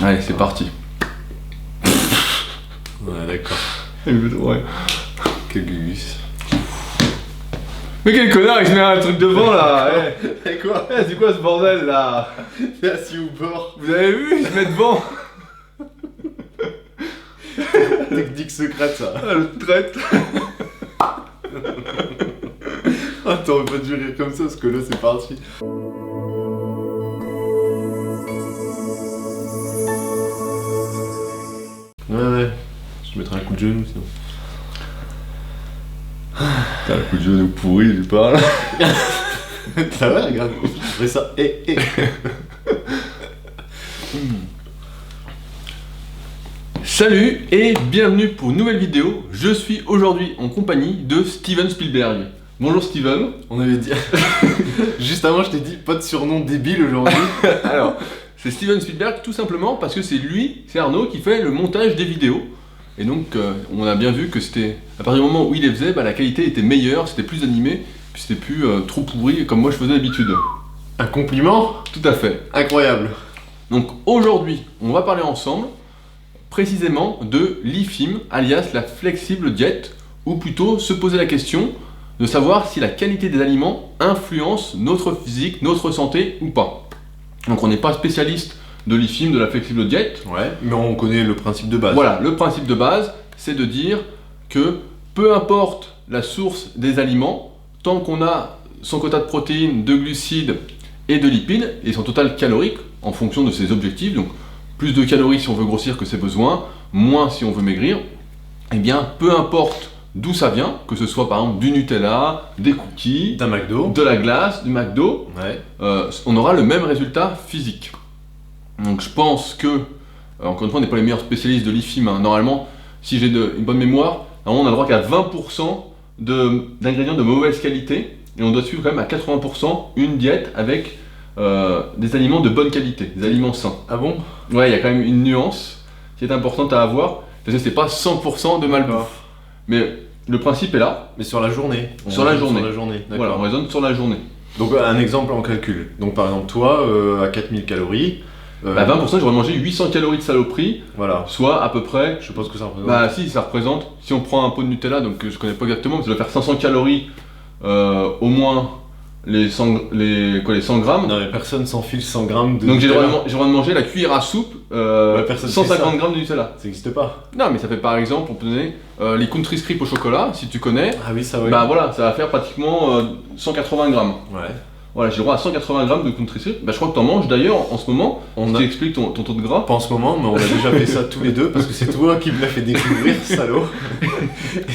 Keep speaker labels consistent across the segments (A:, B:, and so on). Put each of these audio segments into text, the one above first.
A: Allez, c'est parti.
B: Ouais, d'accord.
A: Ouais.
B: Quel gugus.
A: Mais quel connard, il se met un truc devant là.
B: Et quoi?
A: C'est quoi ce bordel là?
B: T'es assis au bord.
A: Vous avez vu, il se met devant.
B: Technique secrète ça.
A: Ah, le traite.
B: Ah, t'aurais pas dû rire comme ça parce que là c'est parti. Ouais, je te mettrai un coup de genou sinon.
A: T'as un coup de genou pourri, tu parles.
B: Ça va, regarde, je ferai ça.
A: Salut et bienvenue pour une nouvelle vidéo. Je suis aujourd'hui en compagnie de Steven Spielberg. Bonjour Steven.
B: On avait dit. Juste avant, je t'ai dit pas de surnom débile aujourd'hui.
A: Alors, c'est Steven Spielberg tout simplement parce que c'est lui, c'est Arnaud, qui fait le montage des vidéos. Et donc, on a bien vu que c'était à partir du moment où il les faisait, la qualité était meilleure, c'était plus animé, puis c'était plus trop pourri comme moi je faisais d'habitude.
B: Un compliment?
A: Tout à fait.
B: Incroyable.
A: Donc aujourd'hui, on va parler ensemble précisément de l'IFIM, alias la Flexible Diet, ou plutôt se poser la question de savoir si la qualité des aliments influence notre physique, notre santé ou pas. Donc on n'est pas spécialiste de l'IFIM, de la Flexible Diet.
B: Ouais, mais on connaît le principe de base.
A: Voilà, le principe de base, c'est de dire que peu importe la source des aliments, tant qu'on a son quota de protéines, de glucides et de lipides, et son total calorique en fonction de ses objectifs, donc plus de calories si on veut grossir que ses besoins, moins si on veut maigrir, eh bien peu importe d'où ça vient, que ce soit par exemple du Nutella, des cookies,
B: D'un McDo.
A: de la glace, du McDo,
B: Ouais.
A: on aura le même résultat physique. Donc je pense que, encore une fois on n'est pas les meilleurs spécialistes de l'IFIM, hein. Normalement, si j'ai une bonne mémoire, normalement on a le droit qu'à 20% d'ingrédients de mauvaise qualité, et on doit suivre quand même à 80% une diète avec des aliments de bonne qualité, des aliments sains.
B: Ah bon?
A: Ouais, il y a quand même une nuance qui est importante à avoir, parce que c'est pas 100% de malbouffe. Mais le principe est là.
B: Mais sur la journée.
A: Sur la journée.
B: Sur la journée, d'accord.
A: Voilà, on raisonne sur la journée.
B: Donc un exemple en calcul. Donc par exemple toi, à 4000 calories.
A: 20%, j'aurais mangé 800 calories de saloperie,
B: Voilà.
A: soit à peu près.
B: Je sais pas ce que ça représente.
A: Bah si, ça représente, si on prend un pot de Nutella, donc je connais pas exactement, mais ça doit faire 500 calories, au moins les 100 grammes.
B: Non mais personne s'enfile 100 grammes de
A: Donc j'ai le
B: Nutella.
A: droit de manger la cuillère à soupe,
B: personne fait
A: 150
B: ça.
A: grammes de Nutella.
B: Ça n'existe pas.
A: Non mais ça fait par exemple, on peut donner les Country Script au chocolat, si tu connais,
B: Ah oui, ça oui.
A: bah voilà, ça va faire pratiquement 180 grammes.
B: Ouais.
A: Voilà, j'ai le droit à 180 grammes de Country Script. Bah je crois que t'en manges d'ailleurs en ce moment,
B: On
A: tu
B: a-
A: expliques ton taux de gras.
B: Pas en ce moment, mais on a déjà fait ça tous les deux parce que c'est toi qui me l'as fait découvrir, salaud.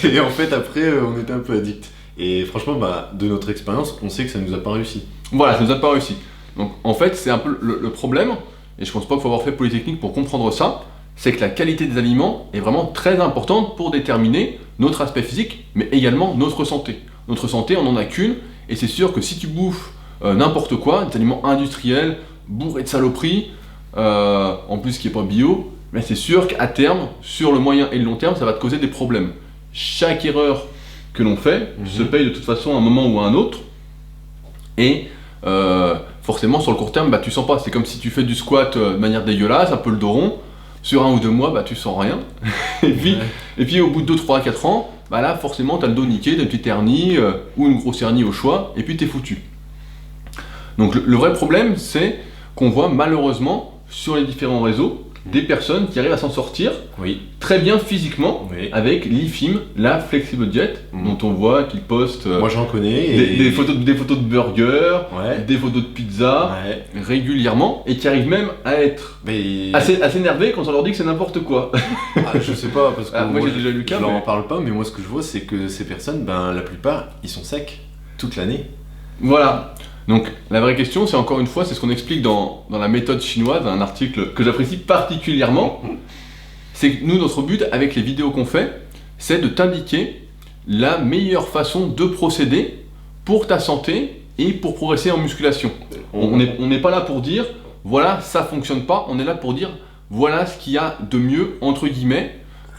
B: Et en fait, après, on était un peu addicts. Et franchement, de notre expérience, on sait que ça nous a pas réussi.
A: Voilà, ça nous a pas réussi. Donc en fait, c'est un peu le problème, et je pense pas qu'il faut avoir fait Polytechnique pour comprendre ça, c'est que la qualité des aliments est vraiment très importante pour déterminer notre aspect physique, mais également notre santé. Notre santé, on n'en a qu'une, et c'est sûr que si tu bouffes n'importe quoi, des aliments industriels, bourrés de saloperies, en plus qui est pas bio, mais c'est sûr qu'à terme, sur le moyen et le long terme, ça va te causer des problèmes. Chaque erreur que l'on fait se paye de toute façon à un moment ou à un autre, et forcément sur le court terme, tu sens pas. C'est comme si tu fais du squat de manière dégueulasse, un peu le dos rond, sur 1 ou 2 mois, tu sens rien. et puis au bout de 2, 3, 4 ans, là forcément t'as le dos niqué, t'as une petite hernie ou une grosse hernie au choix, et puis t'es foutu. Donc le vrai problème, c'est qu'on voit malheureusement sur les différents réseaux des personnes qui arrivent à s'en sortir
B: Oui.
A: très bien physiquement
B: Oui.
A: avec l'IFIM, la Flexible Diet, dont on voit qu'ils postent
B: Moi j'en connais. Et...
A: des photos de burgers,
B: Ouais.
A: des photos de pizza
B: Ouais.
A: régulièrement, et qui arrivent même à être
B: Mais.
A: assez énervés quand on leur dit que c'est n'importe quoi.
B: Je sais pas, parce que.
A: Moi, j'ai déjà lu le cas,
B: Je leur
A: mais-
B: en parle pas, mais moi ce que je vois, c'est que ces personnes, la plupart, ils sont secs toute l'année.
A: Voilà. Donc la vraie question, c'est encore une fois, c'est ce qu'on explique dans la méthode chinoise, un article que j'apprécie particulièrement, c'est que nous, notre but avec les vidéos qu'on fait, c'est de t'indiquer la meilleure façon de procéder pour ta santé et pour progresser en musculation. On n'est pas là pour dire, voilà, ça fonctionne pas, on est là pour dire, voilà ce qu'il y a de mieux, entre guillemets,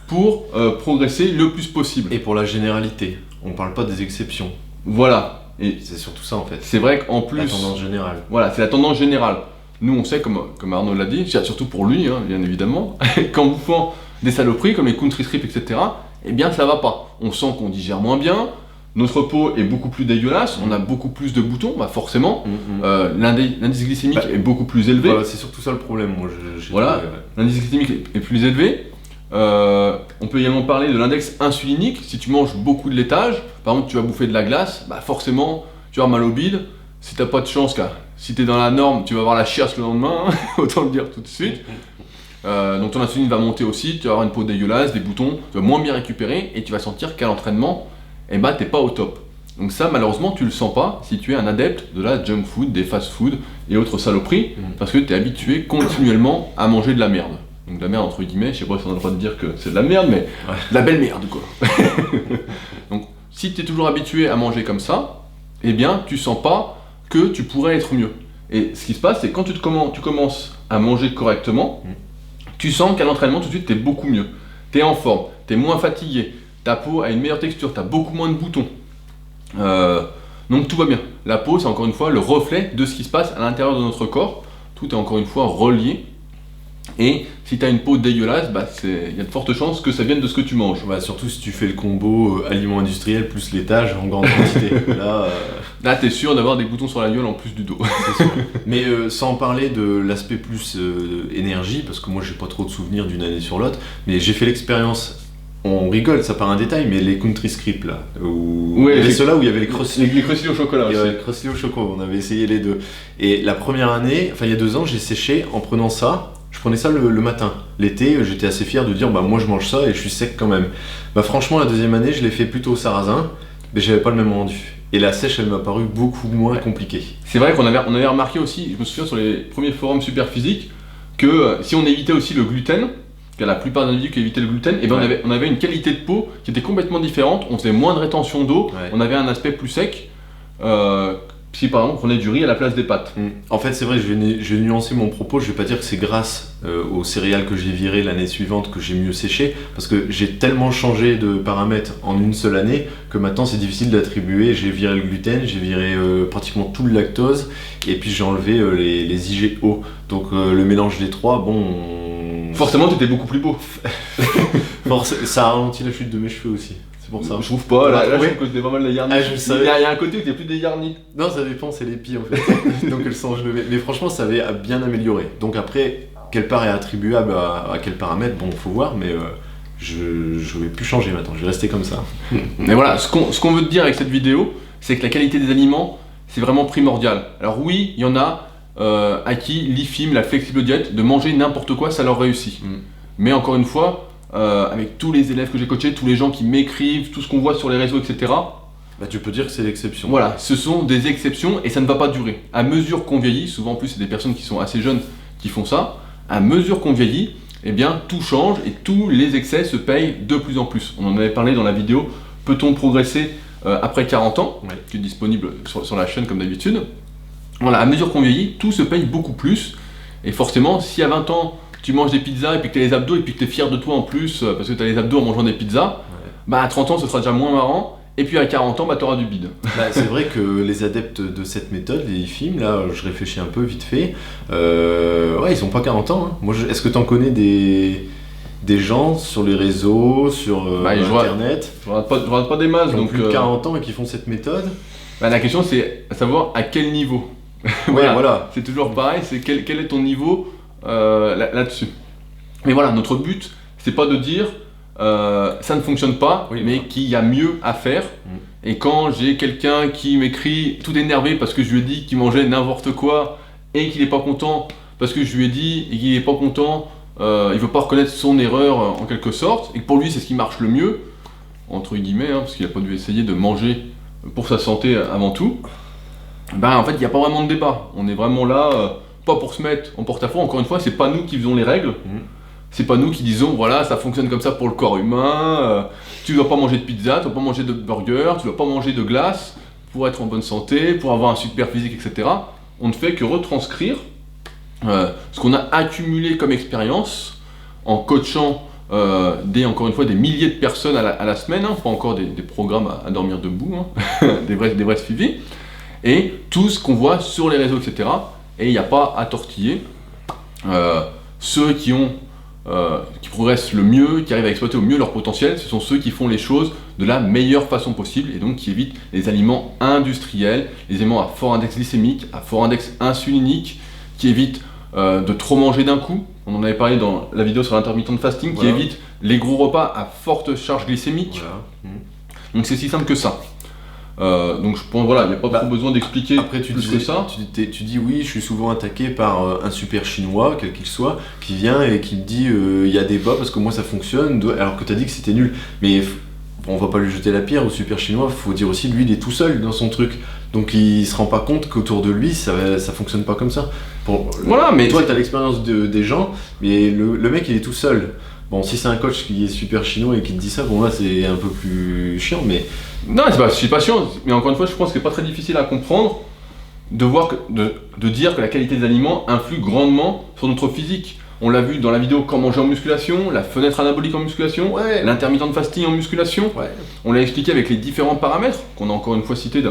A: pour progresser le plus possible.
B: Et pour la généralité, on parle pas des exceptions.
A: Voilà. Et
B: C'est surtout ça en fait.
A: c'est vrai qu'en plus...
B: La tendance générale.
A: Voilà, c'est la tendance générale. nous on sait, comme Arnaud l'a dit, surtout pour lui, hein, bien évidemment, qu'en bouffant des saloperies comme les country strips, etc., eh bien ça va pas. On sent qu'on digère moins bien, notre peau est beaucoup plus dégueulasse, on a beaucoup plus de boutons, bah forcément, l'indice glycémique est beaucoup plus élevé.
B: Voilà, c'est surtout ça le problème, moi.
A: Voilà,
B: trouvé,
A: l'indice glycémique est plus élevé. On peut également parler de l'index insulinique. Si tu manges beaucoup de laitage, par exemple tu vas bouffer de la glace, bah forcément tu vas avoir mal au bide. Si t'as pas de chance, si t'es dans la norme, tu vas avoir la chiasse le lendemain, autant le dire tout de suite. Donc ton insuline va monter aussi, tu vas avoir une peau dégueulasse, des boutons, tu vas moins bien récupérer et tu vas sentir qu'à l'entraînement, eh ben, t'es pas au top. Donc ça, malheureusement, tu le sens pas si tu es un adepte de la junk food, des fast food et autres saloperies, parce que tu es habitué continuellement à manger de la merde. Donc de la merde entre guillemets, je sais pas si on a le droit de dire que c'est de la merde, mais de la belle merde quoi. Donc si tu es toujours habitué à manger comme ça, eh bien tu sens pas que tu pourrais être mieux. Et ce qui se passe, c'est quand tu commences à manger correctement, tu sens qu'à l'entraînement tout de suite tu es beaucoup mieux. Tu es en forme, tu es moins fatigué, ta peau a une meilleure texture, tu as beaucoup moins de boutons. Donc tout va bien. La peau, c'est encore une fois le reflet de ce qui se passe à l'intérieur de notre corps. Tout est encore une fois relié. Et si tu as une peau dégueulasse, il y a de fortes chances que ça vienne de ce que tu manges.
B: Bah, surtout si tu fais le combo aliment industriel plus laitage en grande quantité.
A: Là tu es sûr d'avoir des boutons sur la gueule en plus du dos.
B: C'est sûr. Mais sans parler de l'aspect plus énergie, parce que moi j'ai pas trop de souvenirs d'une année sur l'autre, mais j'ai fait l'expérience. On rigole, ça paraît un détail, mais les country scripts là, ceux-là où il y avait les
A: crusty au chocolat.
B: Il y avait les crusty au chocolat, on avait essayé les deux. Et la première année, enfin il y a 2 ans, j'ai séché en prenant ça. Je prenais ça le matin. L'été, j'étais assez fier de dire moi je mange ça et je suis sec quand même. Franchement, la deuxième année, je l'ai fait plutôt au sarrasin, mais j'avais pas le même rendu. Et la sèche, elle m'a paru beaucoup moins compliquée.
A: C'est vrai qu'on avait remarqué aussi, je me souviens sur les premiers forums super physiques, que si on évitait aussi le gluten, car la plupart des individus qui évitaient le gluten, et on avait une qualité de peau qui était complètement différente, on faisait moins de rétention d'eau, on avait un aspect plus sec, si par exemple on prenait du riz à la place des pâtes.
B: En fait c'est vrai, je vais nuancer mon propos, je vais pas dire que c'est grâce aux céréales que j'ai virées l'année suivante que j'ai mieux séché, parce que j'ai tellement changé de paramètres en une seule année que maintenant c'est difficile d'attribuer. J'ai viré le gluten, j'ai viré pratiquement tout le lactose, et puis j'ai enlevé les IGO, donc le mélange des trois,
A: forcément tu étais beaucoup plus beau.
B: Ça a ralenti la chute de mes cheveux aussi. Pour ça.
A: Je trouve pas, là je trouve que t'es pas mal dégarni. Il y a un côté où t'es plus dégarni.
B: Non, ça dépend, c'est les pieds en fait. Donc le sang, je le mets. Mais franchement, ça avait bien amélioré. Donc après, quelle part est attribuable à quel paramètre, faut voir, mais je vais plus changer maintenant, je vais rester comme ça.
A: Mais voilà, ce qu'on veut te dire avec cette vidéo, c'est que la qualité des aliments, c'est vraiment primordial. Alors oui, il y en a à qui l'IFIM, la flexible diète, de manger n'importe quoi, ça leur réussit. Mais encore une fois, avec tous les élèves que j'ai coachés, tous les gens qui m'écrivent, tout ce qu'on voit sur les réseaux, etc.
B: Tu peux dire que c'est l'exception.
A: Voilà, ce sont des exceptions et ça ne va pas durer. À mesure qu'on vieillit, souvent en plus c'est des personnes qui sont assez jeunes qui font ça, à mesure qu'on vieillit, eh bien tout change et tous les excès se payent de plus en plus. On en avait parlé dans la vidéo, peut-on progresser après 40 ans, qui est disponible sur la chaîne comme d'habitude. Voilà, à mesure qu'on vieillit, tout se paye beaucoup plus et forcément si à 20 ans, tu manges des pizzas et puis que tu as les abdos et puis que tu es fier de toi en plus parce que tu as les abdos en mangeant des pizzas, à 30 ans ce sera déjà moins marrant et puis à 40 ans tu auras du bide.
B: C'est vrai que les adeptes de cette méthode, les IFIM, là je réfléchis un peu vite fait, ils ont pas 40 ans. Hein. Est-ce que tu en connais des gens sur les réseaux, sur internet
A: Je regarde pas des masses.
B: Qui ont
A: donc,
B: plus de 40 ans et qui font cette méthode.
A: La question c'est à savoir à quel niveau.
B: Voilà.
A: C'est toujours pareil, c'est quel est ton niveau là-dessus. Mais voilà, notre but, c'est pas de dire ça ne fonctionne pas, mais qu'il y a mieux à faire. Et quand j'ai quelqu'un qui m'écrit tout énervé parce que je lui ai dit qu'il mangeait n'importe quoi et qu'il est pas content parce que je lui ai dit et qu'il est pas content, il veut pas reconnaître son erreur en quelque sorte, et que pour lui c'est ce qui marche le mieux, entre guillemets, parce qu'il a pas dû essayer de manger pour sa santé avant tout, en fait il n'y a pas vraiment de débat. On est vraiment là, pas pour se mettre en porte-à-faux, encore une fois, c'est pas nous qui faisons les règles, c'est pas nous qui disons voilà ça fonctionne comme ça pour le corps humain, tu dois pas manger de pizza, tu dois pas manger de burger, tu dois pas manger de glace pour être en bonne santé, pour avoir un super physique, etc. On ne fait que retranscrire ce qu'on a accumulé comme expérience en coachant encore une fois des milliers de personnes à la semaine, pas encore des programmes à dormir debout, des vrais suivis, et tout ce qu'on voit sur les réseaux, etc. et il n'y a pas à tortiller. Ceux qui progressent le mieux, qui arrivent à exploiter au mieux leur potentiel, ce sont ceux qui font les choses de la meilleure façon possible et donc qui évitent les aliments industriels, les aliments à fort index glycémique, à fort index insulinique, qui évitent de trop manger d'un coup. On en avait parlé dans la vidéo sur l'intermittent fasting, qui évite les gros repas à forte charge glycémique. Donc c'est si simple que ça. Donc je pense il n'y a pas trop besoin d'expliquer plus que ça.
B: Tu dis oui, je suis souvent attaqué par un super chinois, quel qu'il soit, qui vient et qui me dit il y a débat parce que moi ça fonctionne, alors que tu as dit que c'était nul. Mais on va pas lui jeter la pierre au super chinois, faut dire aussi lui il est tout seul dans son truc. Donc il se rend pas compte qu'autour de lui ça fonctionne pas comme ça. Mais toi tu as l'expérience des gens, mais le mec il est tout seul. Bon, si c'est un coach qui est super chinois et qui te dit ça, bon là c'est un peu plus chiant, mais...
A: Non, c'est pas chiant, mais encore une fois, je pense que c'est pas très difficile à comprendre de dire que la qualité des aliments influe grandement sur notre physique. On l'a vu dans la vidéo Quand manger en musculation, la fenêtre anabolique en musculation, l'intermittent fasting en musculation. On l'a expliqué avec les différents paramètres qu'on a encore une fois cités,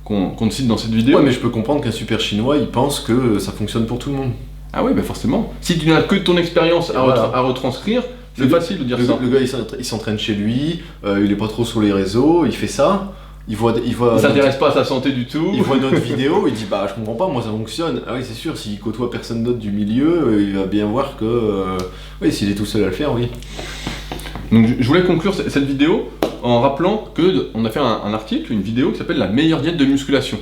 A: qu'on cite dans cette vidéo.
B: Ouais, mais je peux comprendre qu'un super chinois, il pense que ça fonctionne pour tout le monde.
A: Ah oui, forcément. Si tu n'as que ton expérience à retranscrire, c'est facile de dire ça.
B: Le gars, il s'entraîne chez lui, il est pas trop sur les réseaux, il fait ça, il
A: s'intéresse pas à sa santé du tout.
B: Il voit notre vidéo, il dit bah je comprends pas, moi ça fonctionne. Ah oui, c'est sûr, s'il côtoie personne d'autre du milieu, il va bien voir que s'il est tout seul à le faire, oui.
A: Donc je voulais conclure cette vidéo en rappelant qu'on a fait un article, une vidéo qui s'appelle La meilleure diète de musculation.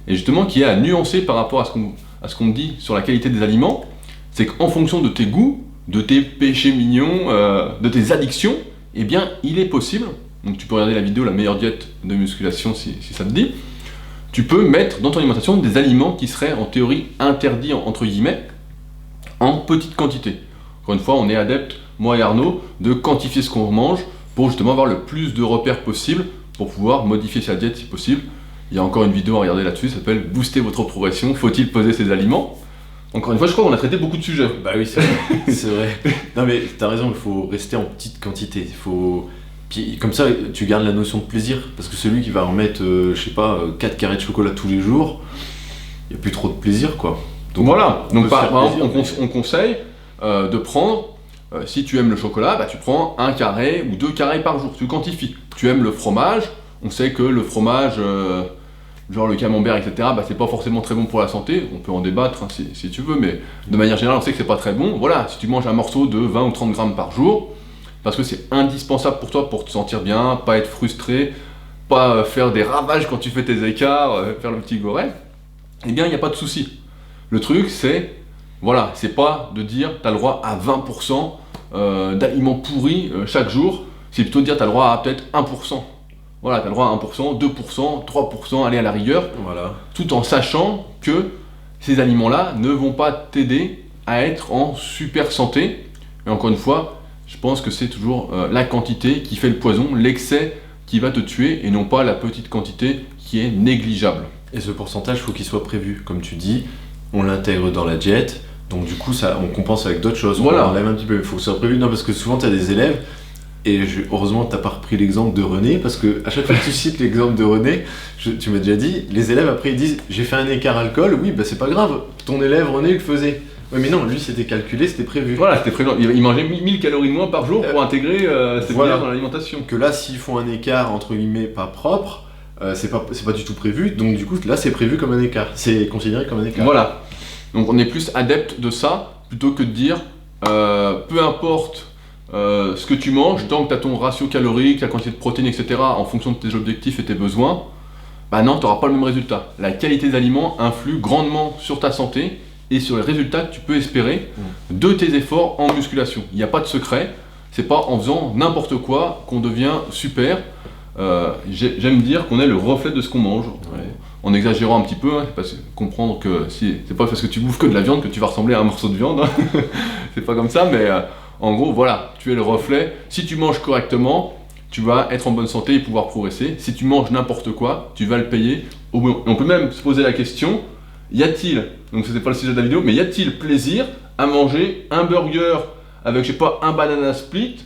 A: Et justement qui est à nuancer par rapport à ce qu'on dit sur la qualité des aliments, c'est qu'en fonction de tes goûts, de tes péchés mignons, de tes addictions, eh bien il est possible, donc tu peux regarder la vidéo La meilleure diète de musculation si ça te dit, tu peux mettre dans ton alimentation des aliments qui seraient en théorie interdits entre guillemets, en petite quantité. Encore une fois, on est adepte, moi et Arnaud, de quantifier ce qu'on mange pour justement avoir le plus de repères possible pour pouvoir modifier sa diète si possible. Il y a encore une vidéo à regarder là-dessus, ça s'appelle « Booster votre progression, faut-il peser ses aliments ?» Encore une fois, je crois qu'on a traité beaucoup de sujets.
B: Bah oui, c'est vrai. C'est vrai. Non mais t'as raison, il faut rester en petite quantité. Puis comme ça, tu gardes la notion de plaisir. Parce que celui qui va remettre, 4 carrés de chocolat tous les jours, il n'y a plus trop de plaisir, quoi.
A: Donc voilà. Donc par exemple, on conseille de prendre, si tu aimes le chocolat, tu prends 1 carré ou 2 carrés par jour. Tu quantifies. Tu aimes le fromage, on sait que le fromage... genre le camembert, etc., c'est pas forcément très bon pour la santé, on peut en débattre si tu veux, mais de manière générale on sait que c'est pas très bon. Voilà, si tu manges un morceau de 20 ou 30 grammes par jour, parce que c'est indispensable pour toi pour te sentir bien, pas être frustré, pas faire des ravages quand tu fais tes écarts, faire le petit goret, eh bien il n'y a pas de souci. Le truc c'est pas de dire t'as le droit à 20% d'aliments pourris chaque jour, c'est plutôt de dire t'as le droit à peut-être 1%. Voilà, tu as le droit à 1%, 2%, 3%, aller à la rigueur, tout en sachant que ces aliments-là ne vont pas t'aider à être en super santé. Et encore une fois, je pense que c'est toujours la quantité qui fait le poison, l'excès qui va te tuer, et non pas la petite quantité qui est négligeable.
B: Et ce pourcentage, il faut qu'il soit prévu. Comme tu dis, on l'intègre dans la diète, donc du coup, on compense avec d'autres choses. On enlève un petit peu, il faut que ce soit prévu. Non, parce que souvent, tu as des élèves... Et heureusement que tu n'as pas repris l'exemple de René, parce que à chaque fois que tu cites l'exemple de René, tu m'as déjà dit, les élèves après ils disent j'ai fait un écart alcool, oui c'est pas grave, ton élève René le faisait. Oui mais non, lui c'était calculé, c'était prévu.
A: Voilà, c'était prévu, il mangeait 1000 calories de moins par jour pour intégrer cette bière dans l'alimentation.
B: Que là s'ils font un écart entre guillemets pas propre, c'est pas du tout prévu, donc du coup là c'est prévu comme un écart, c'est considéré comme un écart.
A: Voilà, donc on est plus adepte de ça, plutôt que de dire peu importe ce que tu manges, tant que tu as ton ratio calorique, la quantité de protéines, etc., en fonction de tes objectifs et tes besoins, non, tu n'auras pas le même résultat. La qualité des aliments influe grandement sur ta santé et sur les résultats que tu peux espérer de tes efforts en musculation. Il n'y a pas de secret, c'est pas en faisant n'importe quoi qu'on devient super. J'aime dire qu'on est le reflet de ce qu'on mange. En exagérant un petit peu, parce que comprendre que c'est pas parce que tu bouffes que de la viande que tu vas ressembler à un morceau de viande. C'est pas comme ça, mais... en gros, voilà, tu es le reflet. Si tu manges correctement, tu vas être en bonne santé et pouvoir progresser. Si tu manges n'importe quoi, tu vas le payer. On peut même se poser la question, y a-t-il, donc c'était pas le sujet de la vidéo, mais y a-t-il plaisir à manger un burger avec, un banana split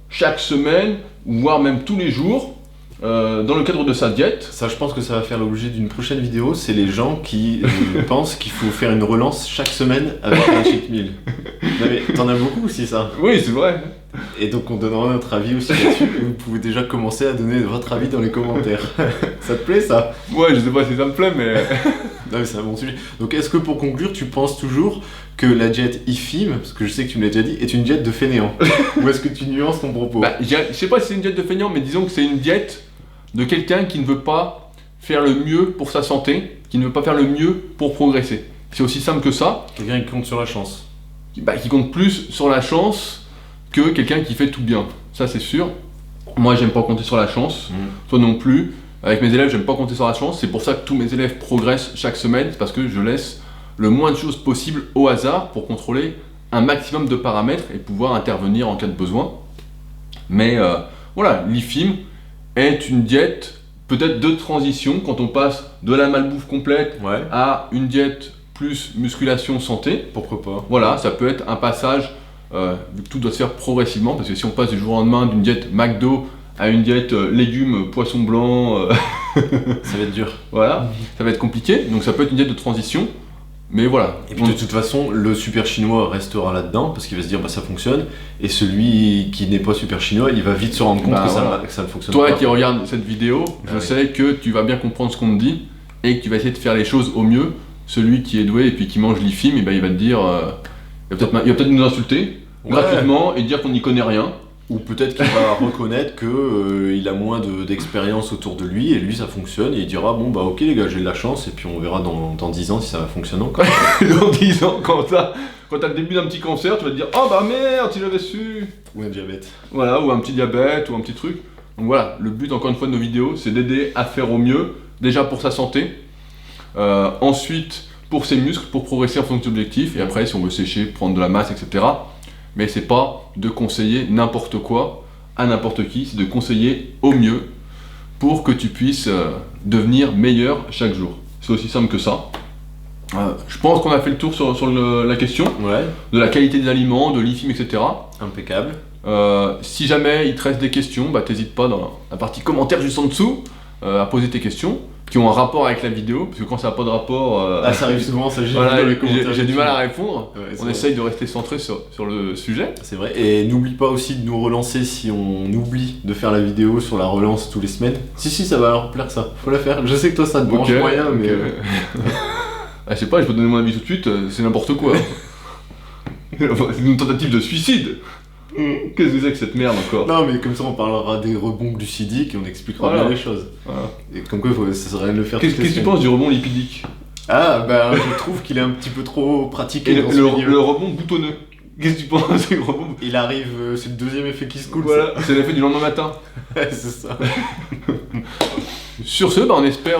A: chaque semaine, voire même tous les jours, dans le cadre de sa diète.
B: Ça, je pense que ça va faire l'objet d'une prochaine vidéo. C'est les gens qui pensent qu'il faut faire une relance chaque semaine avec un cheat meal. Non, mais t'en as beaucoup aussi, ça.
A: Oui, c'est vrai.
B: Et donc, on donnera notre avis aussi là-dessus. Vous pouvez déjà commencer à donner votre avis dans les commentaires. Ça te plaît, ça?
A: Ouais, je sais pas si ça me plaît, mais...
B: Non, mais c'est un bon sujet. Donc, est-ce que pour conclure, tu penses toujours que la diète IFIM, parce que je sais que tu me l'as déjà dit, est une diète de fainéant? Ou est-ce que tu nuances ton propos?
A: Bah, je sais pas si c'est une diète de feignant, mais disons que c'est une diète de quelqu'un qui ne veut pas faire le mieux pour sa santé, qui ne veut pas faire le mieux pour progresser. C'est aussi simple que ça.
B: Quelqu'un qui compte sur la chance.
A: Qui compte plus sur la chance que quelqu'un qui fait tout bien. Ça, c'est sûr. Moi, j'aime pas compter sur la chance. Toi non plus. Avec mes élèves, j'aime pas compter sur la chance. C'est pour ça que tous mes élèves progressent chaque semaine. C'est parce que je laisse le moins de choses possible au hasard pour contrôler un maximum de paramètres et pouvoir intervenir en cas de besoin. Mais voilà, l'IFIM est une diète peut-être de transition quand on passe de la malbouffe complète à une diète plus musculation santé.
B: Pourquoi pas?
A: Voilà, ça peut être un passage, vu que tout doit se faire progressivement, parce que si on passe du jour au lendemain d'une diète McDo à une diète légumes, poisson blanc,
B: ça va être dur.
A: Voilà, ça va être compliqué, donc ça peut être une diète de transition. Mais voilà.
B: Et puis de toute façon, le super chinois restera là-dedans parce qu'il va se dire bah ça fonctionne. Et celui qui n'est pas super chinois, il va vite se rendre compte que ça ne fonctionne pas.
A: Toi qui regardes cette vidéo, je sais que tu vas bien comprendre ce qu'on te dit et que tu vas essayer de faire les choses au mieux. Celui qui est doué et puis qui mange l'IFIM, et ben il va te dire, il va peut-être nous insulter gratuitement et dire qu'on n'y connaît rien.
B: Ou peut-être qu'il va reconnaître qu'il a moins d'expérience autour de lui et lui ça fonctionne et il dira bon bah ok les gars j'ai de la chance et puis on verra dans 10 ans si ça va fonctionner encore.
A: Dans 10 ans quand t'as le début d'un petit cancer tu vas te dire oh bah merde si j'avais su.
B: Ou un diabète.
A: Voilà, ou un petit diabète ou un petit truc. Donc voilà, le but encore une fois de nos vidéos c'est d'aider à faire au mieux, déjà pour sa santé, ensuite pour ses muscles, pour progresser en fonction d'objectifs et après si on veut sécher, prendre de la masse etc. Mais c'est pas de conseiller n'importe quoi à n'importe qui, c'est de conseiller au mieux pour que tu puisses devenir meilleur chaque jour. C'est aussi simple que ça. Je pense qu'on a fait le tour sur la question de la qualité des aliments, de l'IFIM, etc.
B: Impeccable.
A: Si jamais il te reste des questions, bah t'hésites pas dans la partie commentaires juste en dessous à poser tes questions qui ont un rapport avec la vidéo, parce que quand ça n'a pas de rapport...
B: ça arrive souvent, ça
A: voilà,
B: dans les commentaires.
A: J'ai du mal à répondre, on essaye
B: vrai.
A: de rester centré sur le sujet.
B: C'est vrai, et n'oublie pas aussi de nous relancer si on oublie de faire la vidéo sur la relance tous les semaines. Si, ça va leur plaire ça, faut la faire. Je sais que toi ça te branche moyen, mais...
A: Je sais pas, je peux donner mon avis tout de suite, c'est n'importe quoi. C'est une tentative de suicide. Qu'est-ce que c'est que cette merde encore?
B: Non mais comme ça on parlera des rebonds glucidiques et on expliquera bien les choses. Et comme quoi ça serait rien de le faire.
A: Qu'est-ce que tu penses du rebond lipidique?
B: Ah bah je trouve qu'il est un petit peu trop pratiqué
A: et
B: dans
A: le rebond boutonneux. Qu'est-ce que tu penses du rebond?
B: Il arrive, c'est le deuxième effet qui se coule.
A: Voilà, c'est l'effet du lendemain matin.
B: Ouais, c'est ça.
A: Sur ce, bah, on espère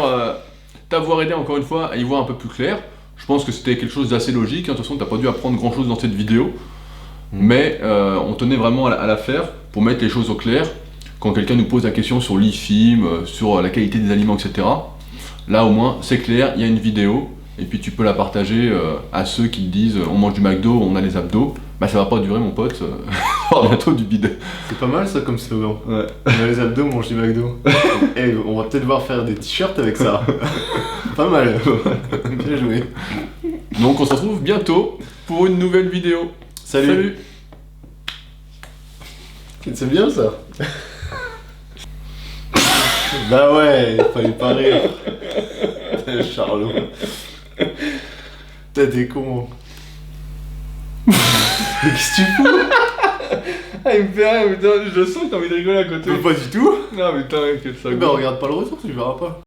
A: t'avoir aidé encore une fois à y voir un peu plus clair. Je pense que c'était quelque chose d'assez logique, de toute façon t'as pas dû apprendre grand chose dans cette vidéo. Mais on tenait vraiment à la faire pour mettre les choses au clair. Quand quelqu'un nous pose la question sur l'IFIM, sur la qualité des aliments, etc. Là au moins c'est clair, il y a une vidéo et puis tu peux la partager à ceux qui te disent on mange du McDo, on a les abdos. Bah ça va pas durer mon pote, ça va bientôt du bide.
B: C'est pas mal ça comme slogan. Ouais. On a les abdos, on mange du McDo. Et on va peut-être devoir faire des t-shirts avec ça. Pas mal. Bien joué.
A: Donc on se retrouve bientôt pour une nouvelle vidéo. Salut.
B: C'est bien ça. Bah ouais, il fallait pas rire. Putain, Charlot. T'as des cons. Mais qu'est-ce que tu fous?
A: Ah, il me fait rire, putain, je sens que t'as envie de rigoler à côté.
B: Mais pas du tout.
A: Non, mais putain, quel sac.
B: Bah regarde pas le retour, tu verras pas.